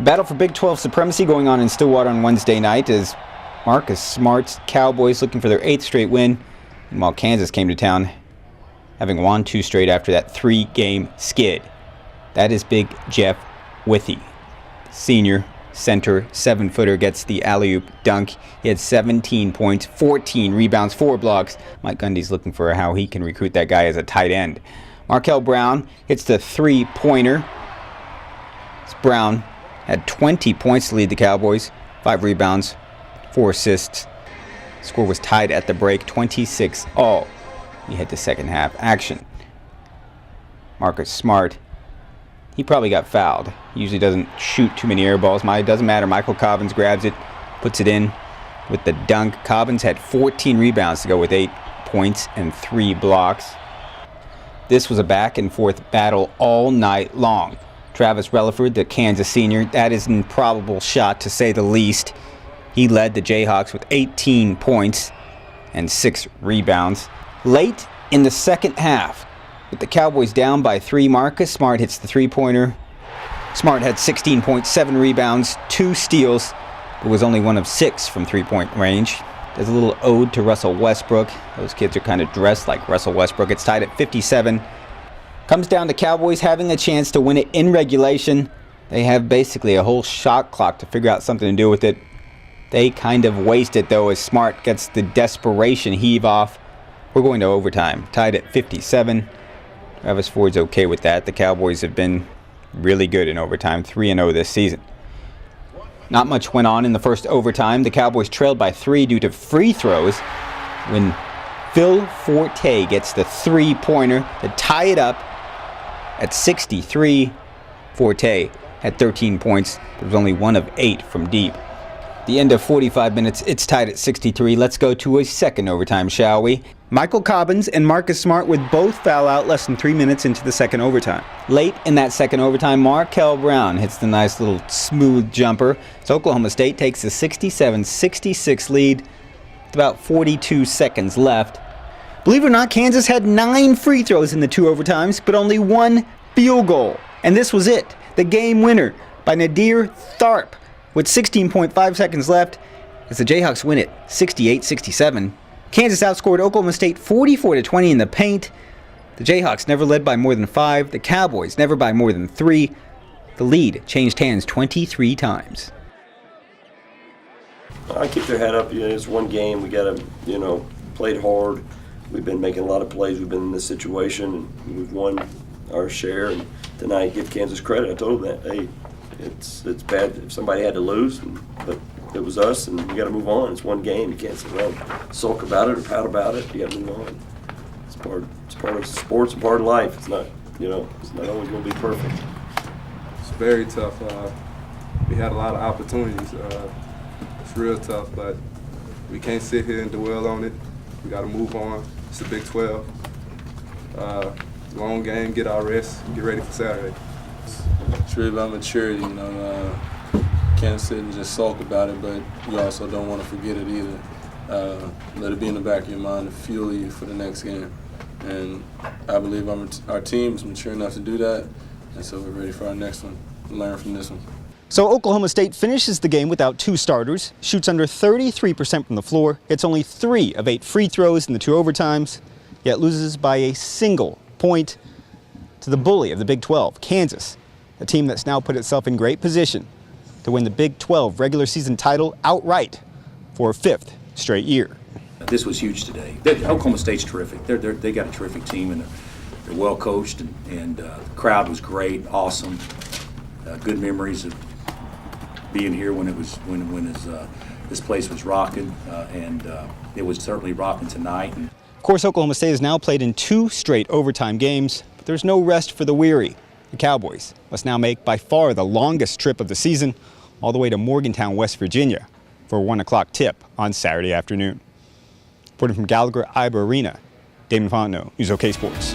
battle for Big 12 supremacy going on in Stillwater on Wednesday night as Marcus Smart's Cowboys looking for their 8th straight win, while Kansas came to town having won 2 straight after that 3-game skid. That is Big Jeff Withey, senior center, 7-footer, gets the alley-oop dunk. He had 17 points, 14 rebounds, 4 blocks. Mike Gundy's looking for how he can recruit that guy as a tight end. Markel Brown hits the 3-pointer. Brown had 20 points to lead the Cowboys, 5 rebounds, 4 assists. Score was tied at the break, 26-all. We head to second half action. Marcus Smart, he probably got fouled. He usually doesn't shoot too many air balls. It doesn't matter. Michael Cobbins grabs it, puts it in with the dunk. Cobbins had 14 rebounds to go with 8 points and 3 blocks. This was a back-and-forth battle all night long. Travis Relaford, the Kansas senior, that is an improbable shot to say the least. He led the Jayhawks with 18 points and 6 rebounds. Late in the second half, with the Cowboys down by 3, Marcus Smart hits the 3-pointer. Smart had 16 points, 7 rebounds, 2 steals, but was only 1 of 6 from 3-point range. There's a little ode to Russell Westbrook. Those kids are kind of dressed like Russell Westbrook. It's tied at 57. Comes down to Cowboys having a chance to win it in regulation. They have basically a whole shot clock to figure out something to do with it. They kind of waste it, though, as Smart gets the desperation heave off. We're going to overtime, tied at 57. Travis Ford's okay with that. The Cowboys have been really good in overtime, 3-0 this season. Not much went on in the first overtime. The Cowboys trailed by 3 due to free throws when Phil Forte gets the 3-pointer to tie it up at 63. Forte had 13 points. There was only 1 of 8 from deep. The end of 45 minutes, it's tied at 63. Let's go to a second overtime, shall we? Michael Cobbins and Marcus Smart would both foul out less than 3 minutes into the second overtime. Late in that second overtime, Markel Brown hits the nice little smooth jumper. So Oklahoma State takes a 67-66 lead with about 42 seconds left. Believe it or not, Kansas had 9 free throws in the 2 overtimes, but only 1 field goal. And this was it, the game winner by Nadir Tharp with 16.5 seconds left as the Jayhawks win it 68-67. Kansas outscored Oklahoma State 44-20 in the paint. The Jayhawks never led by more than 5. The Cowboys never by more than 3. The lead changed hands 23 times. I keep their head up. It's one game. We got to, played hard. We've been making a lot of plays. We've been in this situation, and we've won our share. And tonight, give Kansas credit. I told them that, hey, it's bad if somebody had to lose, but it was us, and you got to move on. It's one game. You can't sit around and sulk about it or pout about it. You got to move on. It's part of sports and part of life. It's not, it's not always going to be perfect. It's very tough. We had a lot of opportunities. It's real tough, but we can't sit here and dwell on it. We got to move on. It's the Big 12. Long game, get our rest, get ready for Saturday. It's really about maturity, Can't sit and just sulk about it, but you also don't want to forget it either. Let it be in the back of your mind to fuel you for the next game. And I believe our team's mature enough to do that, and so we're ready for our next one, learn from this one. So Oklahoma State finishes the game without 2 starters, shoots under 33% from the floor, hits only 3 of 8 free throws in the 2 overtimes, yet loses by a single point to the bully of the Big 12, Kansas, a team that's now put itself in great position to win the Big 12 regular season title outright for a 5th straight year. This was huge today. Oklahoma State's terrific. They got a terrific team, and they're well coached, and the crowd was great, awesome. Good memories of being here when this place was rocking, and it was certainly rocking tonight. Of course, Oklahoma State has now played in 2 straight overtime games, but there's no rest for the weary. The Cowboys must now make by far the longest trip of the season, all the way to Morgantown, West Virginia, for a 1 o'clock tip on Saturday afternoon. Reporting from Gallagher-Iba Arena, Damon Fontenot, News OK Sports.